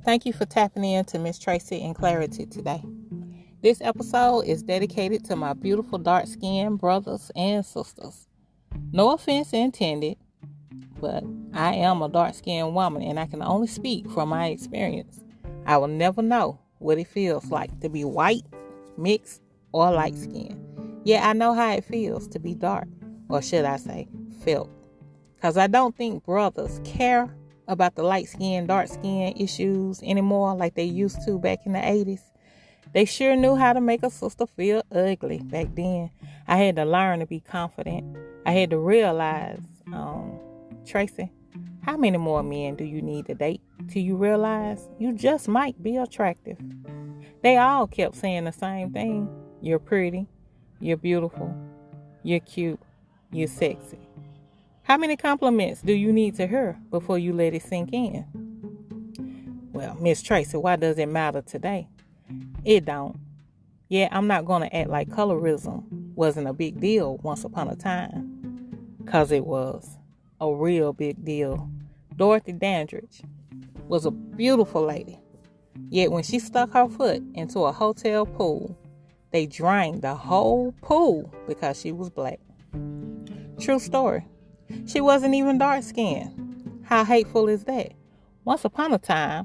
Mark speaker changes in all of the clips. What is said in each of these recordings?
Speaker 1: Thank you for tapping in to Miss Tracy and Clarity today. This episode is dedicated to my beautiful dark-skinned brothers and sisters. No offense intended, but I am a dark-skinned woman and I can only speak from my experience. I will never know what it feels like to be white, mixed, or light-skinned. Yet I know how it feels to be dark, or should I say, felt. Because I don't think brothers care about the light skin, dark skin issues anymore like they used to back in the 80s. They sure knew how to make a sister feel ugly back then. I had to learn to be confident. I had to realize, Tracy, how many more men do you need to date till you realize you just might be attractive? They all kept saying the same thing. You're pretty, you're beautiful, you're cute, you're sexy. How many compliments do you need to hear before you let it sink in? Well, Miss Tracy, why does it matter today? It don't. Yeah, I'm not going to act like colorism wasn't a big deal once upon a time. Because it was a real big deal. Dorothy Dandridge was a beautiful lady. Yet when she stuck her foot into a hotel pool, they drained the whole pool because she was black. True story. She wasn't even dark-skinned. How hateful is that? Once upon a time,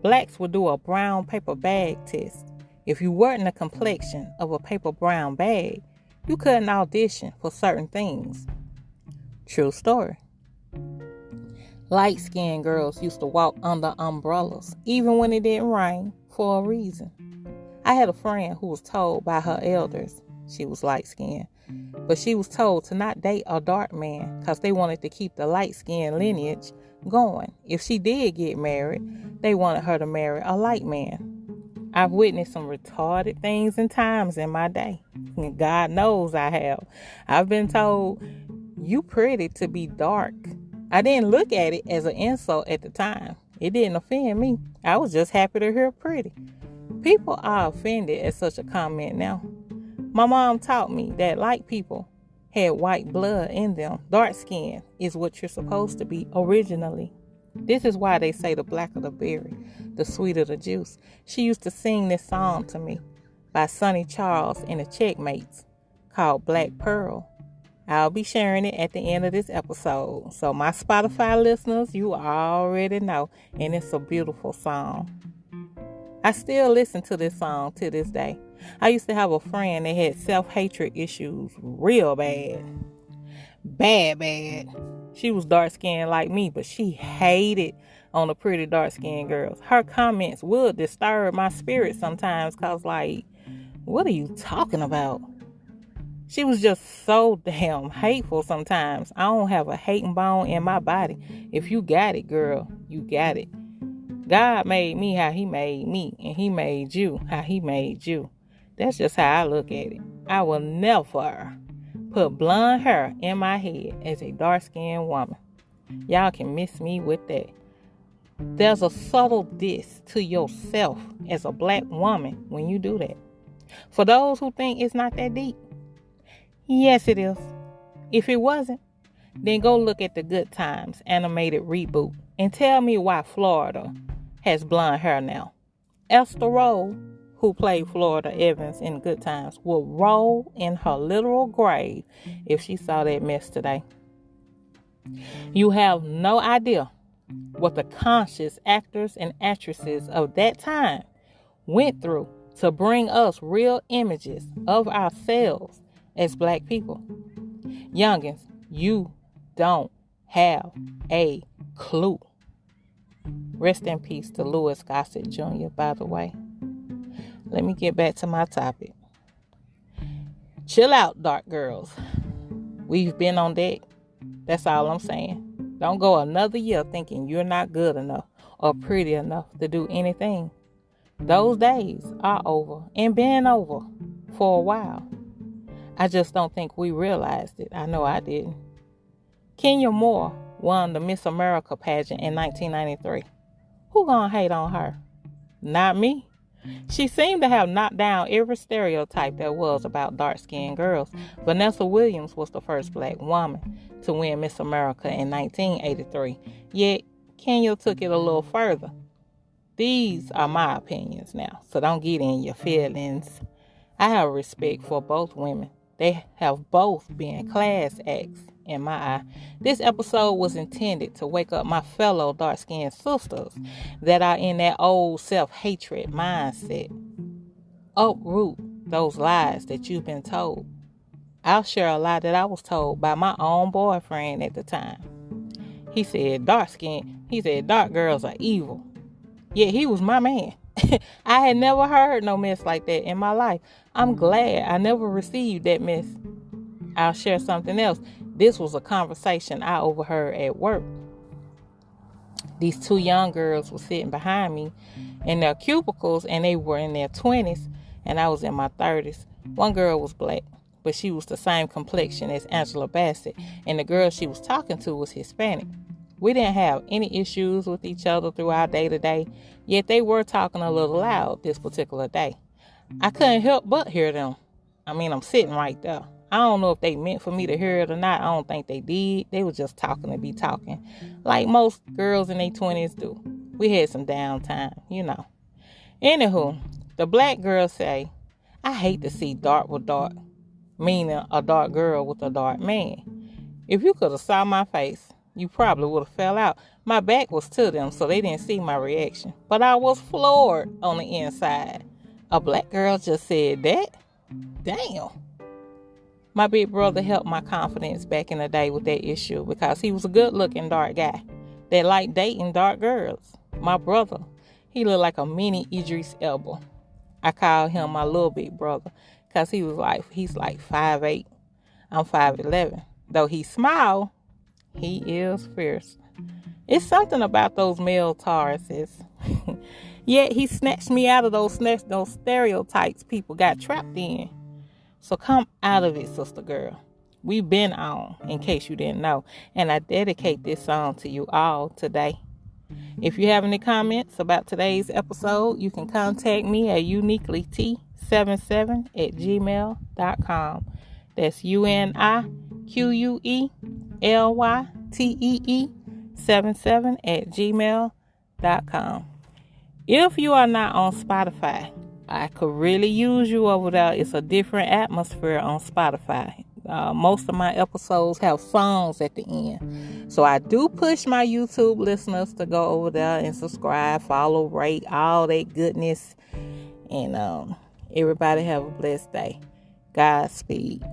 Speaker 1: blacks would do a brown paper bag test. If you weren't the complexion of a paper brown bag, you couldn't audition for certain things. True story. Light-skinned girls used to walk under umbrellas, even when it didn't rain, for a reason. I had a friend who was told by her elders she was light-skinned, but she was told to not date a dark man because they wanted to keep the light-skinned lineage going. If she did get married, they wanted her to marry a light man. I've witnessed some retarded things and times in my day. And God knows I have. I've been told, you pretty to be dark. I didn't look at it as an insult at the time. It didn't offend me. I was just happy to hear pretty. People are offended at such a comment now. My mom taught me that light people had white blood in them. Dark skin is what you're supposed to be originally. This is why they say the blacker the berry, the sweeter the juice. She used to sing this song to me by Sonny Charles and the Checkmates called Black Pearl. I'll be sharing it at the end of this episode. So my Spotify listeners, you already know, and it's a beautiful song. I still listen to this song to this day. I used to have a friend that had self-hatred issues real bad. Bad. She was dark-skinned like me, but she hated on the pretty dark-skinned girls. Her comments would disturb my spirit sometimes because, like, what are you talking about? She was just so damn hateful sometimes. I don't have a hating bone in my body. If you got it, girl, you got it. God made me how he made me, and he made you how he made you. That's just how I look at it. I will never put blonde hair in my head as a dark-skinned woman. Y'all can miss me with that. There's a subtle diss to yourself as a black woman when you do that. For those who think it's not that deep, yes it is. If it wasn't, then go look at the Good Times animated reboot and tell me why Florida has blonde hair now. Esther Roll, who played Florida Evans in Good Times, will roll in her literal grave if she saw that mess today. You have no idea what the conscious actors and actresses of that time went through to bring us real images of ourselves as black people. Youngins, you don't have a clue. Rest in peace to Louis Gossett Jr., by the way. Let me get back to my topic. Chill out, dark girls. We've been on deck. That's all I'm saying. Don't go another year thinking you're not good enough or pretty enough to do anything. Those days are over and been over for a while. I just don't think we realized it. I know I didn't. Kenya Moore won the Miss America pageant in 1993. Who gonna hate on her? Not me. She seemed to have knocked down every stereotype there was about dark-skinned girls. Vanessa Williams was the first black woman to win Miss America in 1983. Yet, Kenya took it a little further. These are my opinions now, so don't get in your feelings. I have respect for both women. They have both been class acts in my eye. This episode was intended to wake up my fellow dark-skinned sisters that are in that old self-hatred mindset. Uproot those lies that you've been told. I'll share a lie that I was told by my own boyfriend at the time. He said dark girls are evil. Yeah, he was my man. I had never heard no mess like that in my life. I'm glad I never received that mess. I'll share something else. This was a conversation I overheard at work. These two young girls were sitting behind me in their cubicles, and they were in their 20s, and I was in my 30s. One girl was black, but she was the same complexion as Angela Bassett, and the girl she was talking to was Hispanic. We didn't have any issues with each other through our day-to-day, yet they were talking a little loud this particular day. I couldn't help but hear them. I'm sitting right there. I don't know if they meant for me to hear it or not. I don't think they did. They were just talking to be talking, like most girls in their 20s do. We had some downtime, Anywho, the black girl say, I hate to see dark with dark, meaning a dark girl with a dark man. If you could have saw my face, you probably would have fell out. My back was to them, so they didn't see my reaction. But I was floored on the inside. A black girl just said that? Damn. My big brother helped my confidence back in the day with that issue because he was a good-looking dark guy that liked dating dark girls. My brother, he looked like a mini Idris Elba. I call him my little big brother because he's like 5'8". I'm 5'11". Though he smile, he is fierce. It's something about those male Tauruses. Yet he snatched me out of those stereotypes people got trapped in. So come out of it, sister girl. We've been on, in case you didn't know. And I dedicate this song to you all today. If you have any comments about today's episode, you can contact me at uniquelyt77@gmail.com. That's UNIQUELYTEE77@gmail.com. If you are not on Spotify, I could really use you over there. It's a different atmosphere on Spotify. Most of my episodes have songs at the end. So I do push my YouTube listeners to go over there and subscribe, follow, rate, all that goodness. And everybody have a blessed day. Godspeed.